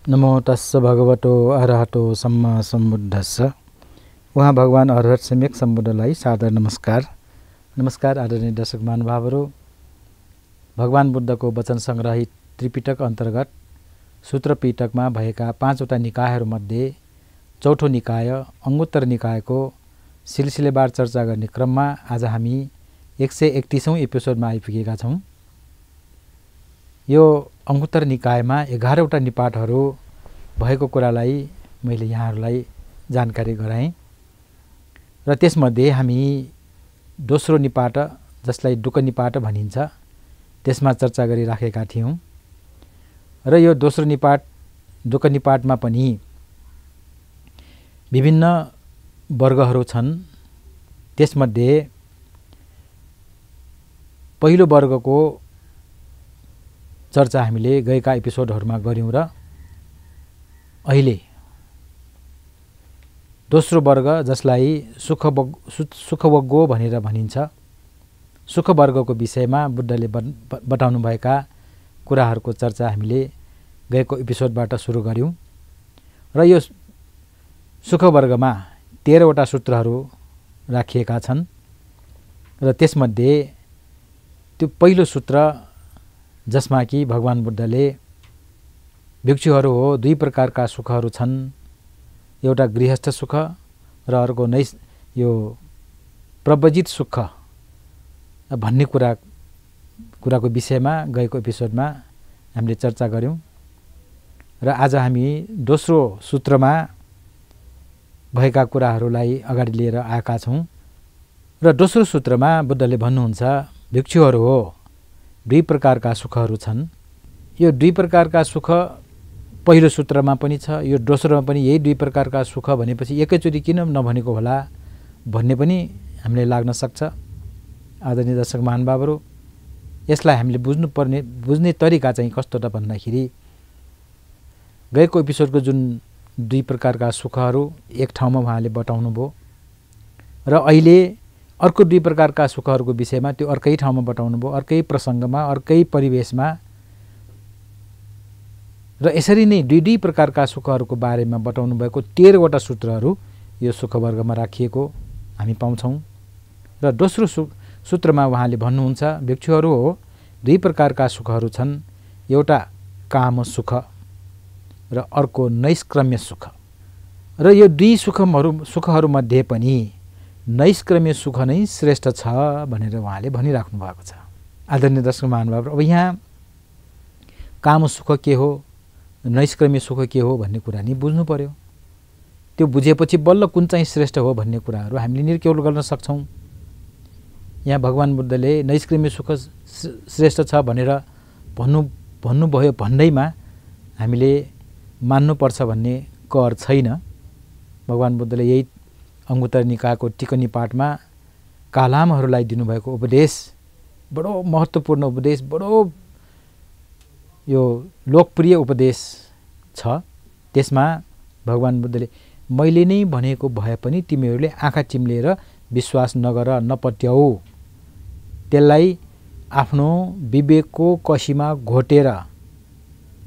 नमो तस्स भगवतो अरहतो सम्मा सम्बुद्धस्स। उहाँ भगवान अरहत सम्यक सम्बुद्धलाई सादर नमस्कार। नमस्कार आदरणीय दर्शक महानुभावहरू। भगवान बुद्धको वचन सङ्ग्रहित त्रिपिटक अन्तर्गत सूत्र पिटकमा भएका 5वटा निकायहरूमध्ये चौथो निकाय अंगुत्तर निकायको सिलसिलेवार चर्चा गर्ने क्रममा आज हामी 131औं एपिसोडमा आइपुगेका छौँ। यो अंगुत्तर निकायमा 11वटा निपातहरू भएको कुरालाई मैले यहाँहरूलाई जानकारी गराएँ र त्यसमध्ये हामी दोस्रो निपात जसलाई डुक निपात भनिन्छ त्यसमा चर्चा गरिराखेका थियौँ र यो दोस्रो निपात डुक निपातमा पनि विभिन्न वर्गहरू छन्। त्यसमध्ये पहिलो वर्गको चर्चा हामीले गएका एपिसोडहरूमा गऱ्यौँ र अहिले दोस्रो वर्ग जसलाई सुखवग्गो भनेर भनिन्छ, सुख वर्गको विषयमा बुद्धले बताउनुभएका कुराहरूको चर्चा हामीले गएको एपिसोडबाट सुरु गऱ्यौँ र यो सुख वर्गमा 13वटा सूत्रहरू राखिएका छन् र त्यसमध्ये त्यो पहिलो सूत्र जसमा कि भगवान बुद्धले भिक्षुहरू हो, 2 प्रकारका सुखहरू छन्, एउटा गृहस्थ सुख र अर्को यो प्रव्रजित सुख भन्ने कुराको विषयमा गएको एपिसोडमा हामीले चर्चा गऱ्यौँ र आज हामी दोस्रो सूत्रमा भएका कुराहरूलाई अगाडि लिएर आएका छौँ र दोस्रो सूत्रमा बुद्धले भन्नुहुन्छ भिक्षुहरू हो, 2 प्रकारका सुखहरू छन्। यो 2 प्रकारका सुख पहिलो सूत्रमा पनि छ, यो दोस्रोमा पनि यही 2 प्रकारका सुख भनेपछि एकैचोटि किन नभनेको होला भन्ने पनि हामीलाई लाग्न सक्छ। आदरणीय दर्शक महानुभावहरू, यसलाई हामीले बुझ्ने तरिका चाहिँ कस्तो त भन्दाखेरि गएको एपिसोडको जुन 2 प्रकारका सुखहरू एक ठाउँमा उहाँले बताउनु भयो र अहिले अर्को 2 प्रकारका सुखहरूको विषयमा त्यो अर्कै ठाउँमा बताउनु भयो, अर्कै प्रसङ्गमा, अर्कै परिवेशमा र यसरी नै 2 प्रकारका सुखहरूको बारेमा बताउनु भएको 13वटा सूत्रहरू यो सुख वर्गमा राखिएको हामी पाउँछौँ र दोस्रो सूत्रमा उहाँले भन्नुहुन्छ भिक्षुहरू हो, 2 प्रकारका सुखहरू छन्, एउटा काम सुख र अर्को नैष्क्रम्य सुख र यो 2 सुखहरूमध्ये पनि नैष्क्रम्य सुख नै श्रेष्ठ छ भनेर उहाँले भनिराख्नु भएको छ। आदरणीय दर्शक महानुभाव, अब यहाँ काम सुख के हो, नैष्क्रम्य सुख के हो भन्ने कुरा नि बुझ्नु पर्यो। त्यो बुझेपछि बल्ल कुन चाहिँ श्रेष्ठ हो भन्ने कुराहरू हामीले निर्क्यौल गर्न सक्छौँ। यहाँ भगवान बुद्धले नैष्क्रम्य सुख श्रेष्ठ छ भनेर भन्नुभयो भन्दैमा हामीले मान्नुपर्छ भन्ने कर छैन। भगवान बुद्धले यही अंगुत्तर निकायको टिकनी पाठमा कालामहरूलाई दिनुभएको उपदेश बडो महत्त्वपूर्ण उपदेश, बडो यो लोकप्रिय उपदेश छ। त्यसमा भगवान बुद्धले मैले नै भनेको भए पनि तिमीहरूले आँखा चिम्लेर विश्वास नगर, नपट्याऊ, त्यसलाई आफ्नो विवेकको कसीमा घोटेर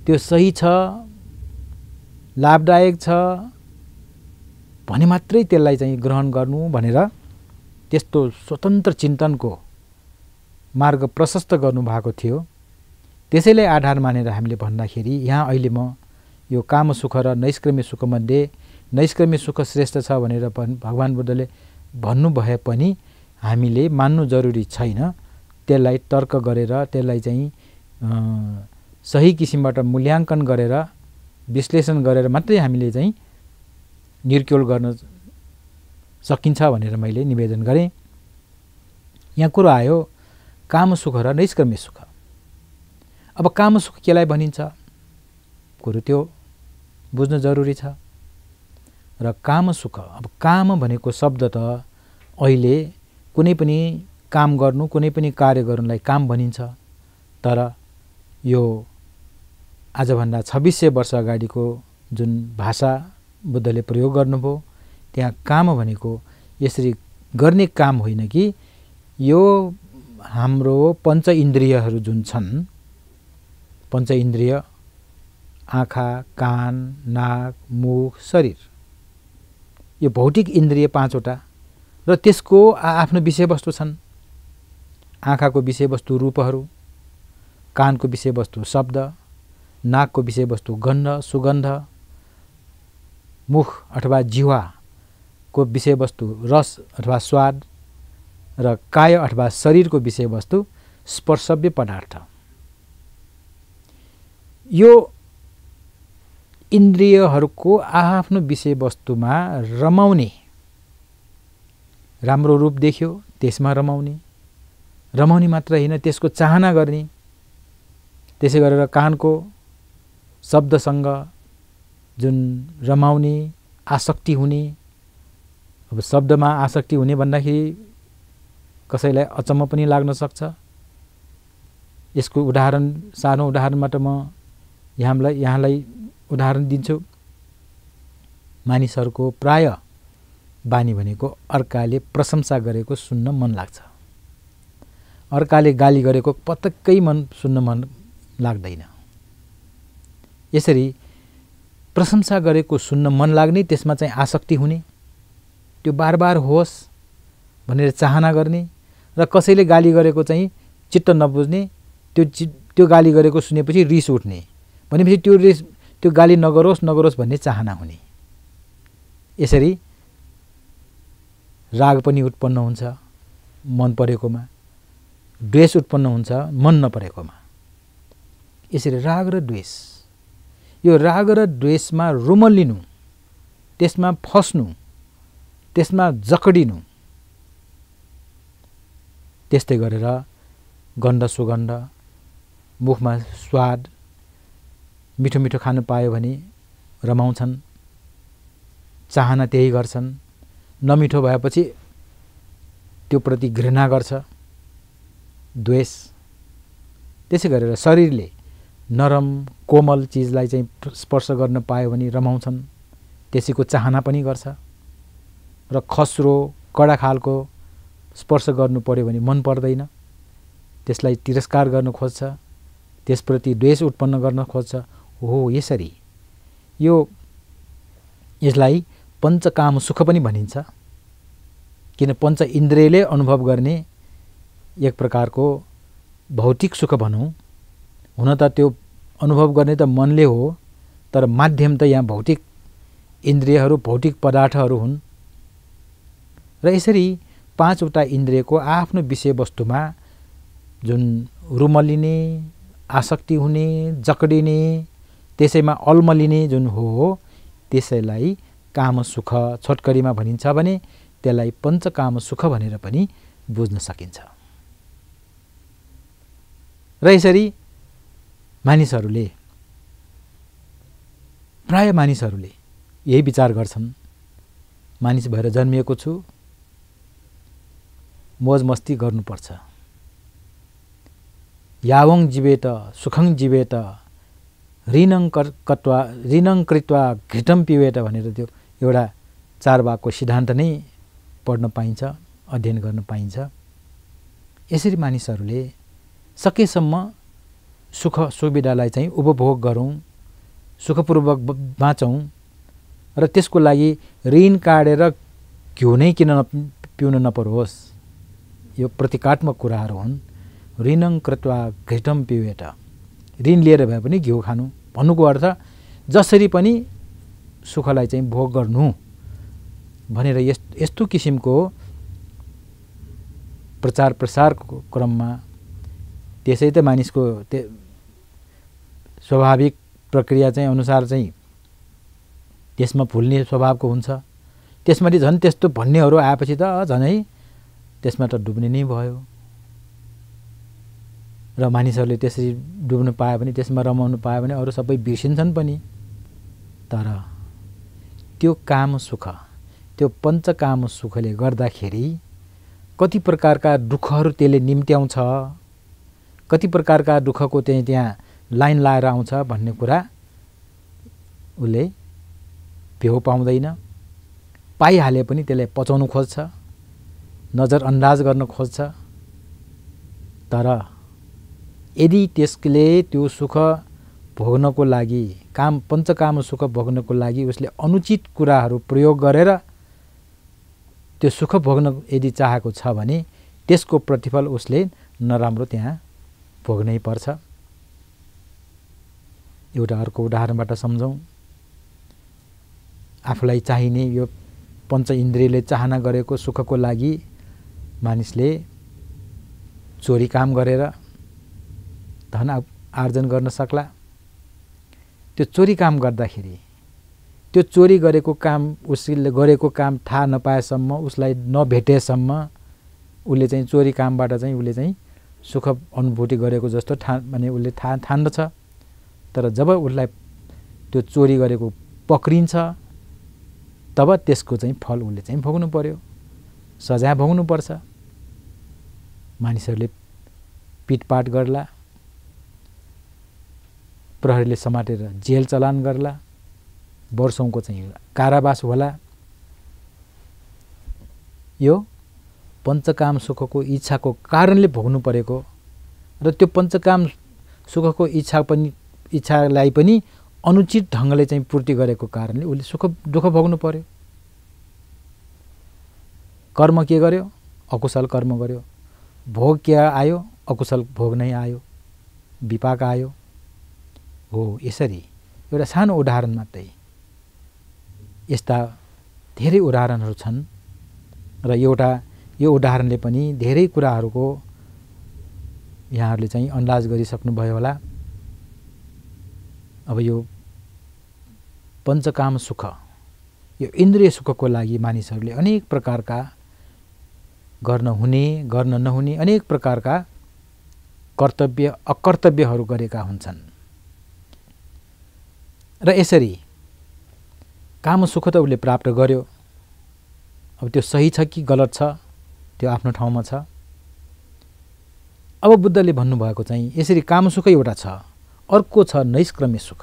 त्यो सही छ, लाभदायक छ भने मात्रै त्यसलाई चाहिँ ग्रहण गर्नु भनेर त्यस्तो स्वतन्त्र चिन्तनको मार्ग प्रशस्त गर्नुभएको थियो। त्यसैलाई आधार मानेर हामीले भन्दाखेरि यहाँ अहिले म यो काम सुख र नैष्क्रम्य सुखमध्ये नैष्क्रम्य सुख श्रेष्ठ छ भनेर भगवान बुद्धले भन्नुभए पनि हामीले मान्नु जरुरी छैन। त्यसलाई तर्क गरेर, त्यसलाई चाहिँ सही किसिमबाट मूल्याङ्कन गरेर, विश्लेषण गरेर मात्रै हामीले चाहिँ निर्क्यौल गर्न सकिन्छ भनेर मैले निवेदन गरेँ। यहाँ कुरो आयो काम सुख र नैष्क्रम्य सुख। अब काम सुख केलाई भनिन्छ कुरो त्यो बुझ्न जरुरी छ र काम सुख, अब काम भनेको शब्द त अहिले कुनै पनि काम गर्नु, कुनै पनि कार्य गर्नुलाई काम भनिन्छ। तर यो आजभन्दा 2600 वर्ष अगाडिको जुन भाषा बुद्धले प्रयोग गर्नुभयो त्यहाँ काम भनेको यसरी गर्ने काम होइन कि यो हाम्रो पञ्च इन्द्रियहरू जुन छन्, पञ्च इन्द्रिय आँखा, कान, नाक, मुख, शरीर, यो भौतिक इन्द्रिय 5वटा र त्यसको आफ्नो विषयवस्तु छन्। आँखाको विषयवस्तु रूपहरू, कानको विषयवस्तु शब्द, नाकको विषयवस्तु गन्ध सुगन्ध, मुख अथवा जिह्वाको विषयवस्तु रस अथवा स्वाद र काय अथवा शरीरको विषयवस्तु स्पर्शव्य पदार्थ। यो इन्द्रियहरूको आफ्नो विषयवस्तुमा रमाउने, राम्रो रूप देख्यो त्यसमा रमाउने मात्र होइन, त्यसको चाहना गर्ने। त्यसै गरेर कानको शब्दसँग जुन रमाउने, आसक्ति हुने। अब शब्दमा आसक्ति हुने भन्दाखेरि कसैलाई अचम्म पनि लाग्न सक्छ। यसको उदाहरण, सानो उदाहरणबाट म यहाँलाई उदाहरण दिन्छु। मानिसहरूको प्राय बानी भनेको अर्काले प्रशंसा गरेको सुन्न मन लाग्छ। अर्काले गाली गरेको पटक्कै सुन्न मन लाग्दैन। यसरी प्रशंसा गरेको सुन्न मन लाग्ने, त्यसमा चाहिँ आसक्ति हुने, त्यो बार होस् भनेर चाहना गर्ने र कसैले गाली गरेको चाहिँ चित्त नबुझ्ने, त्यो गाली गरेको सुनेपछि रिस उठ्ने, भनेपछि त्यो गाली नगरोस् भन्ने चाहना हुने। यसरी राग पनि उत्पन्न हुन्छ मन परेकोमा, द्वेष उत्पन्न हुन्छ मन नपरेकोमा। यसरी राग र द्वेष, यो राग र द्वेषमा रुमल्लिनु, त्यसमा फस्नु, त्यसमा जकडिनु, त्यस्तै गरेर गन्ध सुगन्ध, मुखमा स्वाद, मिठो मिठो खानु पायो भने रमाउँछन्, चाहना त्यही गर्छन्। नमिठो भएपछि त्यो प्रति घृणा गर्छ, द्वेष। त्यसै गरेर शरीरले नरम कोमल चिजलाई चाहिँ स्पर्श गर्न पायो भने रमाउँछन्, त्यसैको चाहना पनि गर्छ। र खस्रो कडा खालको स्पर्श गर्नु पर्यो भने मन पर्दैन, त्यसलाई तिरस्कार गर्न खोज्छ, त्यसप्रति द्वेष उत्पन्न गर्न खोज्छ। हो यसरी यसलाई पञ्चकाम सुख पनि भनिन्छ। किन पञ्च इन्द्रियले अनुभव गर्ने एक प्रकारको भौतिक सुख भनौँ। हुन त त्यो अनुभव गर्ने त मनले हो, तर माध्यम त यहाँ भौतिक इन्द्रियहरू, भौतिक पदार्थहरू हुन्। र यसरी 5वटा इन्द्रियको आफ्नो विषयवस्तुमा जुन रुमलिने, आसक्ति हुने, जकडिने, त्यसैमा अल्मलिने जुन हो, त्यसैलाई काम सुख छोटकरीमा भनिन्छ भने त्यसलाई पञ्चकाम सुख भनेर पनि बुझ्न सकिन्छ। र यसरी प्राय मानिसहरूले यही विचार गर्छन्, मानिस भएर जन्मिएको छु, मोज मस्ती गर्नुपर्छ। यावङ जीवेत सुखङ जीवेत ऋणं कृत्वा घृतं पिबेत भनेर त्यो एउटा चारवाकको सिद्धान्त नै पढ्न पाइन्छ, अध्ययन गर्न पाइन्छ। यसरी मानिसहरूले सकेसम्म सुख सुविधालाई चाहिँ उपभोग गरौँ, सुखपूर्वक बाँचौँ र त्यसको लागि ऋण काटेर घिउ नै किन पिउन नपरोस्। यो प्रतीकात्मक कुराहरू हुन्। ऋणं कृत्वा घृतं पिबेत, ऋण लिएर भए पनि घिउ खानु भन्नुको अर्थ जसरी पनि सुखलाई चाहिँ भोग गर्नु भनेर यस्तो किसिमको प्रचार प्रसारको क्रममा त्यसै त मानिसको स्वाभाविक प्रक्रिया चाहिँ अनुसार चाहिँ त्यसमा भुल्ने स्वभावको हुन्छ। त्यसमाथि झन् त्यस्तो भन्नेहरू आएपछि त झनै त्यसमा त डुब्ने नै भयो। र मानिसहरूले त्यसरी डुब्न पायो भने, त्यसमा रमाउनु पायो भने अरू सबै बिर्सिन्छन् पनि। तर त्यो काम सुख, त्यो पञ्चकाम सुखले गर्दाखेरि कति प्रकारका दुःखहरू त्यसले निम्त्याउँछ, कति प्रकारका दुःखको त्यहाँ लाइन लाएर आउँछ भन्ने कुरा उसले भेउ पाउँदैन। पाइहाले पनि त्यसलाई पचाउनु खोज्छ, नजरअन्दाज गर्न खोज्छ। तर यदि त्यसले त्यो सुख भोग्नको लागि, पञ्चकाम सुख भोग्नको लागि उसले अनुचित कुराहरू प्रयोग गरेर त्यो सुख भोग्न यदि चाहेको छ भने त्यसको प्रतिफल उसले नराम्रो त्यहाँ भोग्नै पर्छ। एउटा अर्को उदाहरणबाट सम्झौँ। आफूलाई चाहिने यो पञ्च इन्द्रियले चाहना गरेको सुखको लागि मानिसले चोरी काम गरेर धन आर्जन गर्न सक्ला। त्यो चोरी काम गर्दाखेरि त्यो चोरी गरेको काम, उसले गरेको काम थाहा नपाएसम्म, उसलाई नभेटेसम्म उसले चाहिँ चोरी कामबाट चाहिँ उसले चाहिँ सुख अनुभूति गरेको जस्तो माने उसले ठान्दछ। तर जब उसलाई त्यो चोरी गरेको पक्रिन्छ तब त्यसको चाहिँ फल उसले चाहिँ भोग्नु पर्यो, सजाय भोग्नु पर्छ। मानिसहरूले पिटपाट गर्ला, प्रहरीले समातेर जेल चलान गर्ला, वर्षौंको चाहिँ कारावास होला। यो पञ्चकाम सुखको इच्छाको कारणले भोग्नु परेको र त्यो पञ्चकाम सुखको इच्छालाई पनि अनुचित ढङ्गले चाहिँ पूर्ति गरेको कारणले उसले दुःख भोग्नु पर्यो। कर्म के गर्यो? अकुशल कर्म गर्यो। भोग के आयो? अकुशल भोग नै आयो, विपाक आयो। हो यसरी एउटा सानो उदाहरण मात्रै, यस्ता धेरै उदाहरणहरू छन् र यो उदाहरणले पनि धेरै कुराहरूको यहाँहरूले चाहिँ अन्दाज गरिसक्नुभयो होला। अब यो पञ्चकाम सुख, यो इन्द्रिय सुखको लागि मानिसहरूले अनेक प्रकारका गर्न हुने गर्न नहुने अनेक प्रकारका कर्तव्य अकर्तव्यहरू गरेका हुन्छन्। र यसरी काम सुख त उसले प्राप्त गर्यो। अब त्यो सही छ कि गलत छ त्यो आफ्नो ठाउँमा छ। अब बुद्धले भन्नुभएको चाहिँ यसरी काम सुख एउटा छ, अर्को छ नैष्क्रम्य सुख।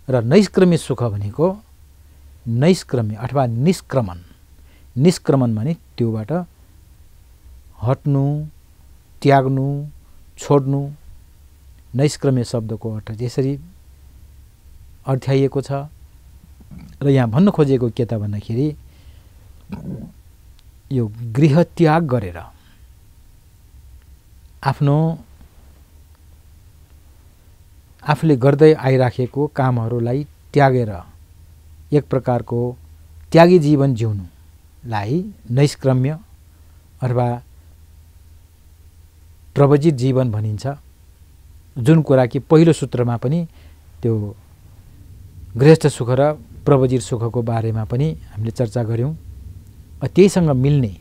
र नैष्क्रम्य सुख भनेको नैष्क्रम्य अथवा निष्क्रमण। निष्क्रमण भने त्योबाट हट्नु, त्याग्नु, छोड्नु। नैष्क्रम्य शब्दको अर्थ यसरी अर्थ्याइएको छ। र यहाँ भन्न खोजेको के त भन्दाखेरि यो गृह त्याग गरेर आफूले गर्दै आइराखेको कामहरूलाई त्यागेर एक प्रकारको त्यागी जीवन जिउनुलाई नैष्क्रम्य अथवा प्रवजित जीवन भनिन्छ। जुन कुरा कि पहिलो सूत्रमा पनि त्यो गृहस्थ सुख र प्रवजित सुखको बारेमा पनि हामीले चर्चा गऱ्यौँ। त्यहीसँग मिल्ने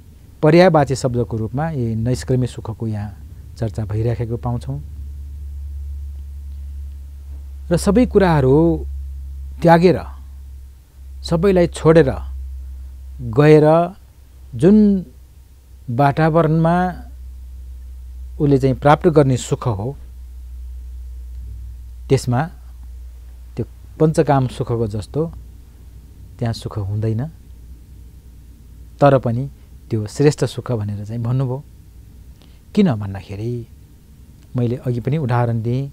पर्यायवाची शब्दको रूपमा यो नैष्क्रम्य सुखको यहाँ चर्चा भइराखेको पाउँछौँ। र सबै कुराहरू त्यागेर सबैलाई छोडेर गएर जुन वातावरणमा उसले चाहिँ प्राप्त गर्ने सुख हो त्यसमा त्यो पञ्चकाम सुखको जस्तो त्यहाँ सुख हुँदैन। तर पनि त्यो श्रेष्ठ सुख भनेर चाहिँ भन्नुभयो। किन भन्दाखेरि मैले अघि पनि उदाहरण दिएँ,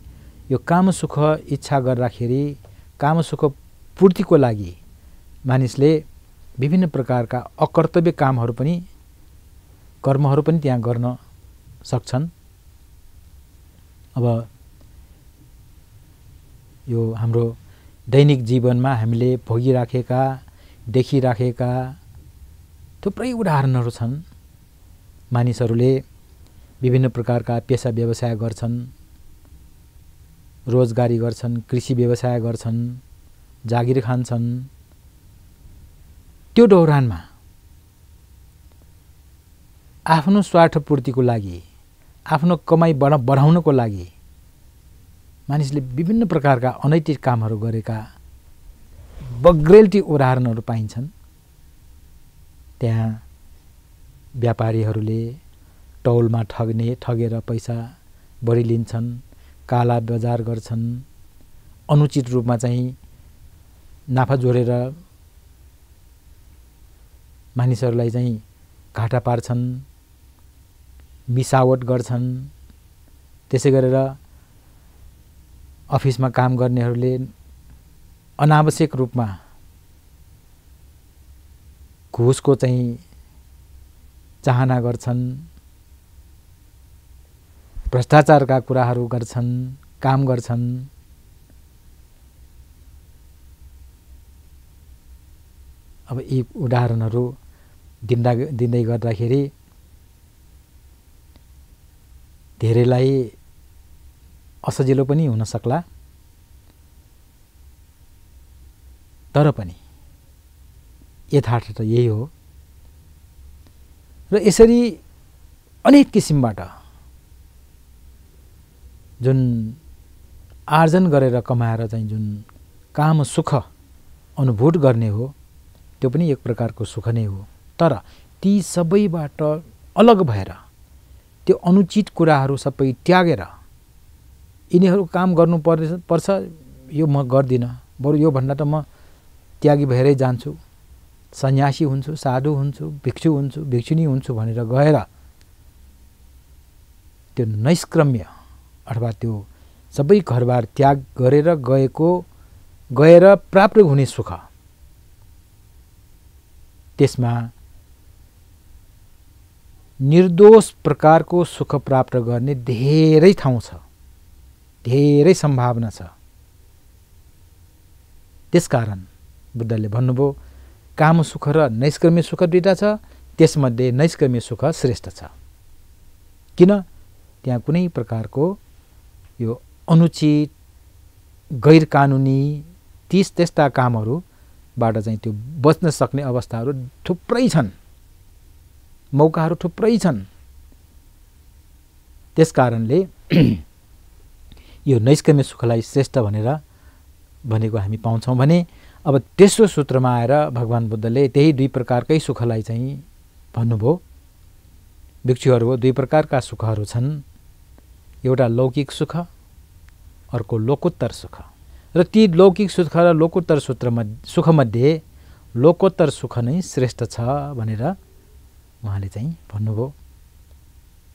यो काम सुख इच्छा गर्दाखेरि काम सुख पूर्तिको लागि मानिसले विभिन्न प्रकारका अकर्तव्य कामहरू पनि कर्महरू पनि त्यहाँ गर्न सक्छन्। अब यो हाम्रो दैनिक जीवनमा हामीले भोगिराखेका देखिराखेका थुप्रै उदाहरणहरू छन्। मानिसहरूले विभिन्न प्रकारका पेसा व्यवसाय गर्छन्, रोजगारी गर्छन्, कृषि व्यवसाय गर्छन्, जागिर खान्छन्। त्यो दौरानमा आफ्नो स्वार्थ पूर्तिको लागि, आफ्नो कमाई बढाउनको लागि मानिसले विभिन्न प्रकारका अनैतिक कामहरू गरेका बग्रेल्टी उदाहरणहरू पाइन्छन्। त्यहाँ व्यापारीहरूले तौलमा ठगेर पैसा बढी लिन्छन्, काला बजार गर्छन्, अनुचित रूपमा चाहिँ नाफा जोडेर मानिसहरूलाई चाहिँ घाटा पार्छन्, मिसावट गर्छन्। त्यसै गरेर अफिसमा काम गर्नेहरूले अनावश्यक रूपमा घुसको चाहिँ चाहना गर्छन्, भ्रष्टाचारका कुराहरू गर्छन्, काम गर्छन्। अब यी उदाहरणहरू दिँदै गर्दाखेरि धेरैलाई असजिलो पनि हुन सक्ला, तर पनि यथार्थ त यही हो। र यसरी अनेक किसिमबाट जुन आर्जन गरेर कमाएर चाहिँ जुन काम सुख अनुभूत गर्ने हो त्यो पनि एक प्रकारको सुख नै हो। तर ती सबैबाट अलग भएर त्यो अनुचित कुराहरू सबै त्यागेर यिनीहरू काम गर्नु पर्छ, यो म गर्दिनँ, बरु यो भन्दा त म त्यागी भएरै जान्छु, सन्यासी हुन्छु, साधु हुन्छु, भिक्षु हुन्छु, भिक्षुनी हुन्छु भनेर गएर त्यो नैष्क्रम्य अथवा त्यो सबै घरबार त्याग गरेर गएर प्राप्त हुने सुख, त्यसमा निर्दोष प्रकारको सुख प्राप्त गर्ने धेरै ठाउँ छ, धेरै सम्भावना छ। त्यसकारण बुद्धले भन्नुभयो काम सुख र नैष्कर्म्य सुख दुईटा छ, त्यसमध्ये नैष्कर्म्य सुख श्रेष्ठ छ। किन? त्यहाँ कुनै प्रकारको यो अनुचित गैर कानुनी त्यस्ता कामहरूबाट चाहिँ त्यो बच्न सक्ने अवस्थाहरू थुप्रै छन्, मौकाहरू थुप्रै छन्। त्यसकारणले यो नैष्कर्म्य सुखलाई श्रेष्ठ भनेर भनेको हामी पाउँछौँ भने अब तेस्रो सूत्रमा आएर भगवान बुद्धले त्यही दुई प्रकारकै सुखलाई चाहिँ भन्नुभयो। भिक्षुहरू दुई प्रकारका सुखहरू छन्, एउटा लौकिक सुख, अर्को लोकोत्तर सुख। र ती लौकिक सुख र लोकोत्तर सुखमध्ये लोकोत्तर सुख नै श्रेष्ठ छ भनेर उहाँले चाहिँ भन्नुभयो।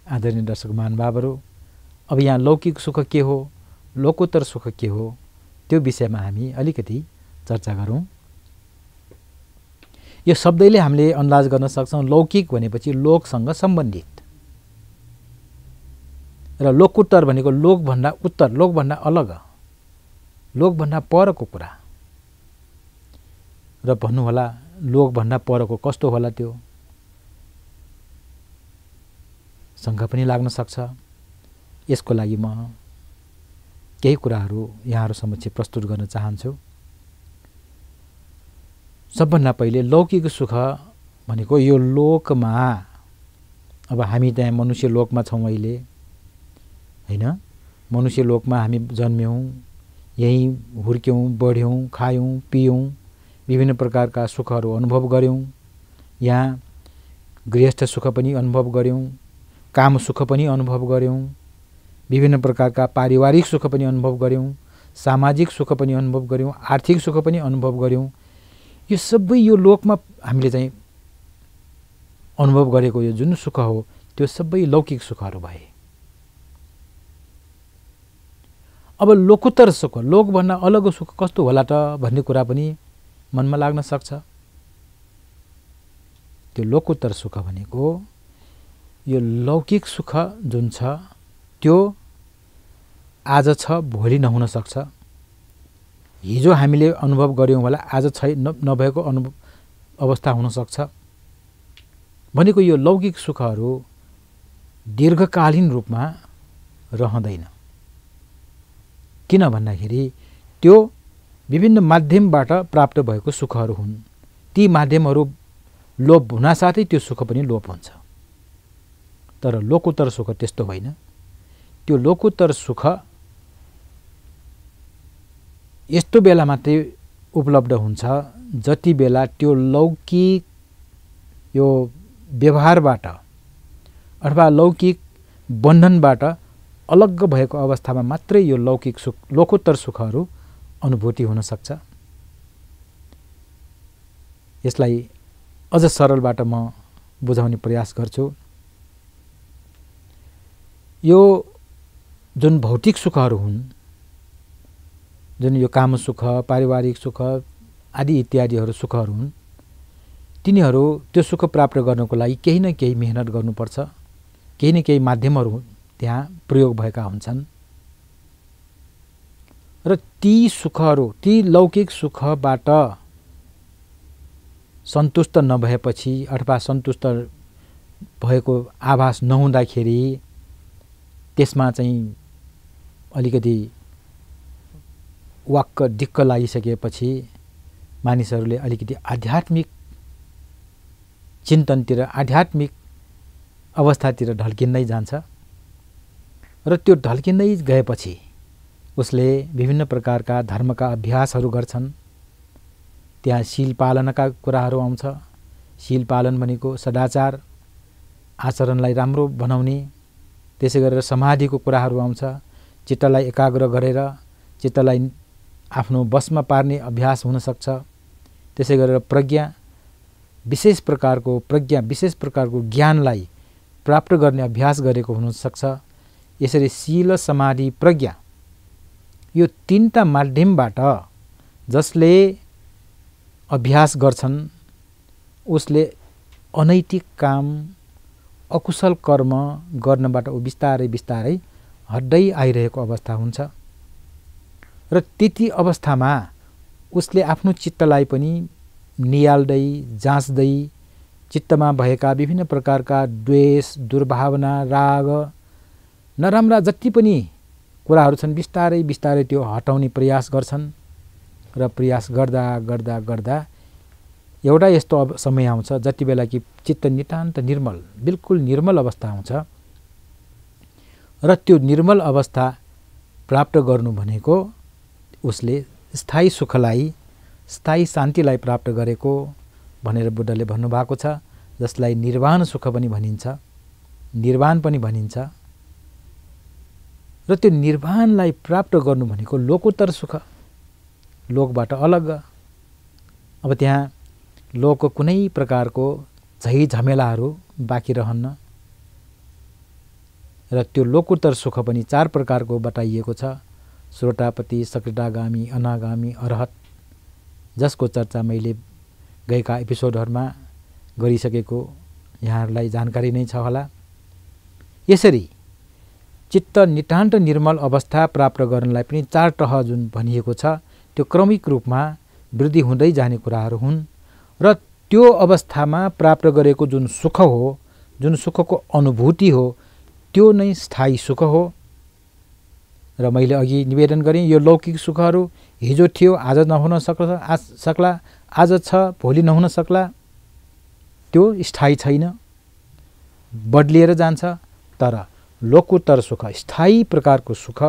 आदरणीय दर्शक महानुभावहरू, अब यहाँ लौकिक सुख के हो, लोकोत्तर सुख के हो, त्यो विषयमा हामी अलिकति चर्चा गरौँ। यो शब्दले हामीले अन्दाज गर्न सक्छौँ लौकिक भनेपछि लोकसँग सम्बन्धित, र लोकोत्तर भनेको लोकभन्दा उत्तर, लोकभन्दा अलग, लोकभन्दा परको कुरा। र भन्नुहोला लोकभन्दा परको कस्तो होला, त्यो शङ्का पनि लाग्न सक्छ। यसको लागि म केही कुराहरू यहाँहरू समक्ष प्रस्तुत गर्न चाहन्छु। सबभन्दा पहिले लौकिक सुख भनेको यो लोकमा, अब हामी त्यहाँ मनुष्य लोकमा छौँ अहिले हैन, मनुष्य लोकमा हामी जन्म्यौँ, यहीँ हुर्क्यौँ, बढ्यौँ, खायौँ, पियौँ, विभिन्न प्रकारका सुखहरू अनुभव गऱ्यौँ। यहाँ गृहस्थ सुख पनि अनुभव गऱ्यौँ, काम सुख पनि अनुभव गऱ्यौँ, विभिन्न प्रकारका पारिवारिक सुख पनि अनुभव गऱ्यौँ, सामाजिक सुख पनि अनुभव गऱ्यौँ, आर्थिक सुख पनि अनुभव गऱ्यौँ। यो सबै यो लोकमा हामीले चाहिँ अनुभव गरेको यो जुन सुख हो त्यो सबै लौकिक सुखहरू भए। अब लोकोत्तर सुख, लोकभन्दा अलग सुख कस्तो होला त भन्ने कुरा पनि मनमा लाग्न सक्छ। त्यो लोकोत्तर सुख भनेको यो लौकिक सुख जुन छ त्यो आज छ, भोलि नहुन सक्छ। हिजो हामीले अनुभव गऱ्यौँ होला, आज नभएको अवस्था हुन सक्छ। भनेको यो लौकिक सुखहरू दीर्घकालीन रूपमा रहँदैन। किन भन्दाखेरि त्यो विभिन्न माध्यमबाट प्राप्त भएको सुखहरू हुन्। ती माध्यमहरू लोप हुनासाथै त्यो सुख पनि लोप हुन्छ। तर लोकोत्तर सुख त्यस्तो होइन। त्यो लोकोत्तर सुख यस्तो बेला मात्रै उपलब्ध हुन्छ जति बेला त्यो लौकिक यो व्यवहारबाट अथवा लौकिक बन्धनबाट अलग भएको अवस्थामा मात्रै यो लौकिक सुख, लोकोत्तर सुखहरू अनुभूति हुन सक्छ। यसलाई अझ सरलबाट म बुझाउने प्रयास गर्छु। यो जुन भौतिक सुखहरू हुन् जुन यो काम सुख, पारिवारिक सुख आदि इत्यादिहरू सुखहरू हुन्, तिनीहरू त्यो सुख प्राप्त गर्नको लागि केही न केही मेहनत गर्नुपर्छ, केही न केही माध्यमहरू त्यहाँ प्रयोग भएका हुन्छन्। र ती सुखहरू, ती लौकिक सुखबाट सन्तुष्ट नभएपछि अथवा सन्तुष्ट भएको आभास नहुँदाखेरि त्यसमा चाहिँ अलिकति वाक्क दिक्क लागिसकेपछि मानिसहरूले अलिकति आध्यात्मिक चिन्तनतिर, आध्यात्मिक अवस्थातिर ढल्किँदै जान्छ। र त्यो ढल्किँदै गएपछि उसले विभिन्न प्रकारका धर्मका अभ्यासहरू गर्छन्। त्यहाँ शील पालनका कुराहरू आउँछ। शील पालन भनेको सदाचार, आचरणलाई राम्रो बनाउने। त्यसै गरेर समाधिको कुराहरू आउँछ। चित्तलाई एकाग्र गरेर चित्तलाई आफ्नो बसमा पार्ने अभ्यास हुन सक्छ। त्यसै गरेर विशेष प्रकारको ज्ञानलाई प्राप्त गर्ने अभ्यास गरेको हुन सक्छ। यसरी शील, समाधि, प्रज्ञा यो तीनटा माध्यमबाट जसले अभ्यास गर्छन् उसले अनैतिक काम, अकुशल कर्म गर्नबाट ऊ बिस्तारै बिस्तारै हट्दै आइरहेको अवस्था हुन्छ। र त्यति अवस्थामा उसले आफ्नो चित्तलाई पनि नियाल्दै, जाँच्दै, चित्तमा भएका विभिन्न प्रकारका द्वेष, दुर्भावना, राग, नराम्रा जति पनि कुराहरू छन् बिस्तारै बिस्तारै त्यो हटाउने प्रयास गर्छन्। र प्रयास गर्दा गर्दा गर्दा एउटा यस्तो समय आउँछ जति बेला कि चित्त नितान्त निर्मल, बिल्कुल निर्मल अवस्था आउँछ। र त्यो निर्मल अवस्था प्राप्त गर्नु भनेको उसले स्थायी सुखलाई, स्थायी शान्तिलाई प्राप्त गरेको भनेर बुद्धले भन्नुभएको छ, जसलाई निर्वाण सुख पनि भनिन्छ, निर्वाण पनि भनिन्छ। र त्यो निर्वाणलाई प्राप्त गर्नु भनेको लोकोत्तर सुख, लोकबाट अलग। अब त्यहाँ लोकको कुनै प्रकारको झैझमेलाहरू बाँकी रहन्न। र त्यो लोकोत्तर सुख पनि 4 प्रकारको बताइएको छ। श्रोतापति, सकृदागामी, अनागामी, अरहत, जसको चर्चा मैले गएका एपिसोडहरूमा गरिसकेको यहाँहरूलाई जानकारी नै छ होला। यसरी चित्त नितान्त निर्मल अवस्था प्राप्त गर्नलाई पनि 4 तह जुन भनिएको छ त्यो क्रमिक रूपमा वृद्धि हुँदै जाने कुराहरू हुन्। र त्यो अवस्थामा प्राप्त गरेको जुन सुख हो, जुन सुखको अनुभूति हो, त्यो नै स्थायी सुख हो। र मैले अघि निवेदन गरेँ, यो लौकिक सुखहरू हिजो थियो, आज नहुन सक्ला, आज छ, भोलि नहुन सक्ला, त्यो स्थायी छैन, बदलिएर जान्छ। तर लोकोत्तर सुख, स्थायी प्रकारको सुख,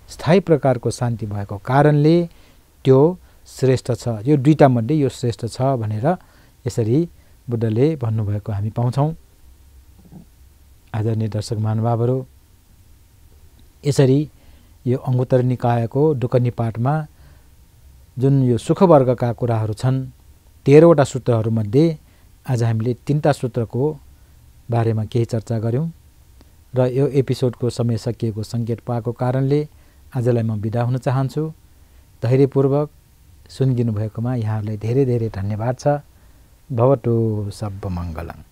स्थायी प्रकारको शान्ति भएको कारणले त्यो श्रेष्ठ छ। यो दुईटा मध्ये यो श्रेष्ठ छ भनेर यसरी बुद्धले भन्नुभएको हामी पाउँछौँ। आदरणीय दर्शक महानुभावहरू, यसरी यो अंगुत्तर निकायको दुक्ख निपातमा जुन यो सुख वर्गका कुराहरू छन् 13 वटा सूत्रहरूमध्ये आज हामीले 3टा सूत्रको बारेमा केही चर्चा गर्यौं। र यो एपिसोडको समय सकिएको संकेत पाएको कारणले आजलाई म बिदा हुन चाहन्छु। धैर्यपूर्वक सुनिदिनु भएकोमा यहाँहरूलाई धेरै धेरै धन्यवाद छ। भवतु सब मङ्गलम्।